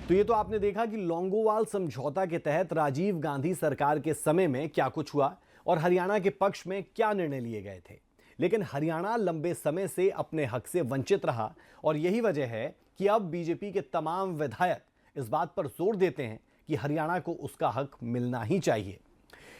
तो ये तो आपने देखा कि लौंगोवाल समझौता के तहत राजीव गांधी सरकार के समय में क्या कुछ हुआ और हरियाणा के पक्ष में क्या निर्णय लिए गए थे। लेकिन हरियाणा लंबे समय से अपने हक से वंचित रहा और यही वजह है कि अब बीजेपी के तमाम विधायक इस बात पर जोर देते हैं कि हरियाणा को उसका हक मिलना ही चाहिए।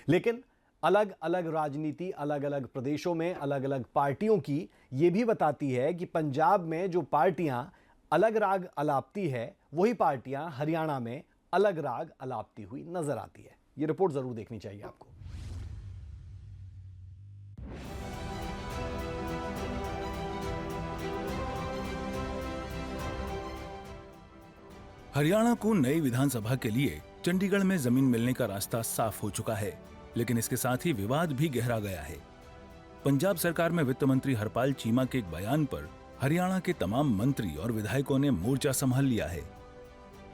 लेकिन अलग अलग राजनीति अलग अलग प्रदेशों में अलग अलग पार्टियों की ये भी बताती है कि पंजाब में जो पार्टियां अलग राग अलापती है वही पार्टियां हरियाणा में अलग राग अलापती हुई नजर आती है। ये रिपोर्ट जरूर देखनी चाहिए आपको। हरियाणा को नई विधानसभा के लिए चंडीगढ़ में जमीन मिलने का रास्ता साफ हो चुका है, लेकिन इसके साथ ही विवाद भी गहरा गया है। पंजाब सरकार में वित्त मंत्री हरपाल चीमा के एक बयान पर हरियाणा के तमाम मंत्री और विधायकों ने मोर्चा संभाल लिया है।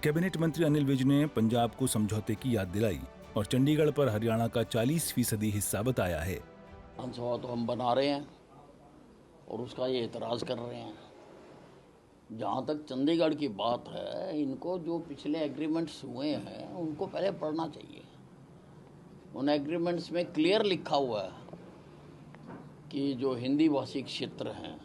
कैबिनेट मंत्री अनिल विज ने पंजाब को समझौते की याद दिलाई और चंडीगढ़ पर हरियाणा का 40% हिस्सा बताया है। विधानसभा तो हम बना रहे हैं और उसका ये एतराज़ कर रहे हैं। जहाँ तक चंडीगढ़ की बात है, इनको जो पिछले एग्रीमेंट्स हुए हैं उनको पहले पढ़ना चाहिए। उन एग्रीमेंट्स में क्लियर लिखा हुआ है कि जो हिंदी भाषी क्षेत्र हैं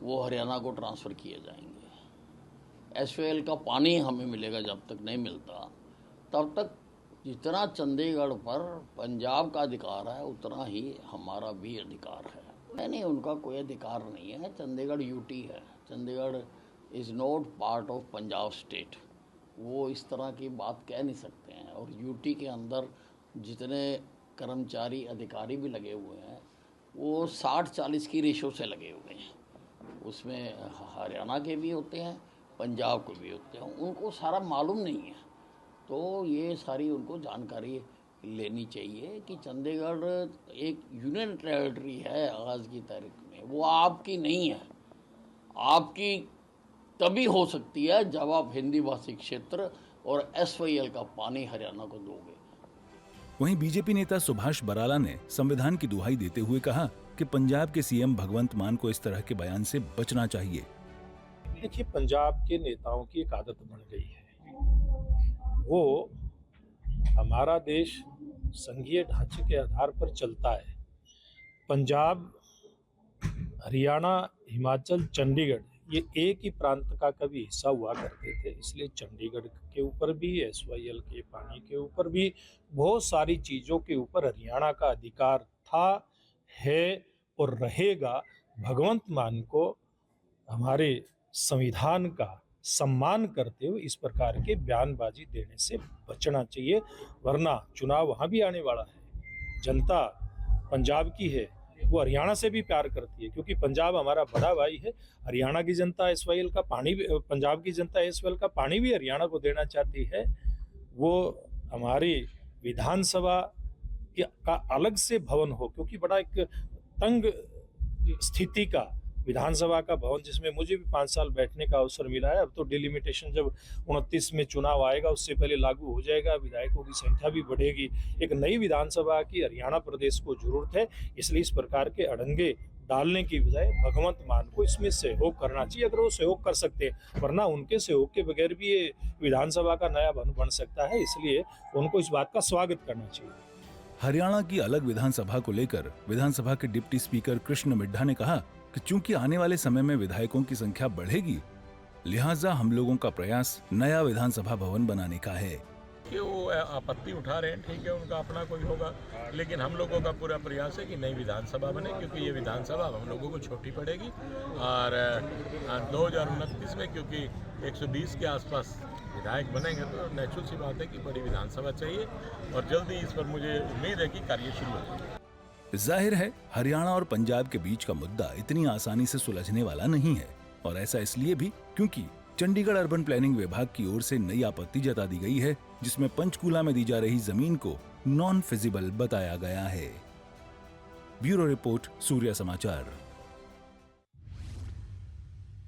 वो हरियाणा को ट्रांसफ़र किए जाएंगे। एसवाईएल का पानी हमें मिलेगा, जब तक नहीं मिलता तब तक जितना चंडीगढ़ पर पंजाब का अधिकार है उतना ही हमारा भी अधिकार है। नहीं, उनका कोई अधिकार नहीं है। चंडीगढ़ यूटी है। Chandigarh is not part of Punjab state. वो इस तरह की बात कह नहीं सकते हैं। और यूटी के अंदर जितने कर्मचारी अधिकारी भी लगे हुए हैं वो 60-40 की रेशो से लगे हुए हैं। उसमें हरियाणा के भी होते हैं, पंजाब के भी होते हैं। उनको सारा मालूम नहीं है, तो ये सारी उनको जानकारी लेनी चाहिए कि चंडीगढ़ एक यूनियन टेरिटरी है आज की तारीख में। वो आपकी नहीं है। आपकी तभी हो सकती है जब आप हिंदी भाषी क्षेत्र और एसवाईएल का पानी हरियाणा को दोगे। वहीं बीजेपी नेता सुभाष बराला ने संविधान की दुहाई देते हुए कहा कि पंजाब के सीएम भगवंत मान को इस तरह के बयान से बचना चाहिए। देखिए, पंजाब के नेताओं की एक आदत बन गई है। वो हमारा देश संघीय ढांचे के आधार पर चलता है। पंजाब, हरियाणा, हिमाचल, चंडीगढ़ ये एक ही प्रांत का कभी हिस्सा हुआ करते थे। इसलिए चंडीगढ़ के ऊपर भी, एसवाईएल के पानी के ऊपर भी, बहुत सारी चीज़ों के ऊपर हरियाणा का अधिकार था, है और रहेगा। भगवंत मान को हमारे संविधान का सम्मान करते हुए इस प्रकार के बयानबाजी देने से बचना चाहिए, वरना चुनाव वहाँ भी आने वाला है। जनता पंजाब की है, वो हरियाणा से भी प्यार करती है, क्योंकि पंजाब हमारा बड़ा भाई है। हरियाणा की जनता एसवाईएल का पानी, पंजाब की जनता एसवाईएल का पानी भी हरियाणा को देना चाहती है। वो हमारी विधानसभा का अलग से भवन हो, क्योंकि बड़ा एक तंग स्थिति का विधानसभा का भवन, जिसमें मुझे भी 5 साल बैठने का अवसर मिला है। अब तो डिलिमिटेशन जब 29 में चुनाव आएगा उससे पहले लागू हो जाएगा, विधायकों की संख्या भी बढ़ेगी। एक नई विधानसभा की हरियाणा प्रदेश को जरूरत है। इसलिए इस प्रकार के अड़ंगे डालने की बजाय भगवंत मान को इसमें सहयोग करना चाहिए, अगर वो सहयोग कर सकते हैं, वरना उनके सहयोग के बगैर भी ये विधानसभा का नया भवन बन सकता है। इसलिए उनको इस बात का स्वागत करना चाहिए। हरियाणा की अलग विधानसभा को लेकर विधानसभा के डिप्टी स्पीकर कृष्ण मिड्ढा ने कहा कि चूंकि आने वाले समय में विधायकों की संख्या बढ़ेगी, लिहाजा हम लोगों का प्रयास नया विधानसभा भवन बनाने का है। कि वो आपत्ति उठा रहे हैं, ठीक है, उनका अपना कोई होगा, लेकिन हम लोगों का पूरा प्रयास है कि नई विधानसभा बने, क्योंकि ये विधानसभा हम लोगों को छोटी पड़ेगी। और 2029 में क्योंकि 120 के आसपास विधायक बनेंगे तो नेचुरल सी बात है कि बड़ी विधानसभा चाहिए और जल्दी इस पर मुझे उम्मीद है कि कार्य शुरू हो जाएगा। जाहिर है हरियाणा और पंजाब के बीच का मुद्दा इतनी आसानी से सुलझने वाला नहीं है, और ऐसा इसलिए भी क्योंकि चंडीगढ़ अर्बन प्लानिंग विभाग की ओर से नई आपत्ति जता दी गई है, जिसमें पंचकूला में दी जा रही जमीन को नॉन फिजिबल बताया गया है। ब्यूरो रिपोर्ट, सूर्य समाचार।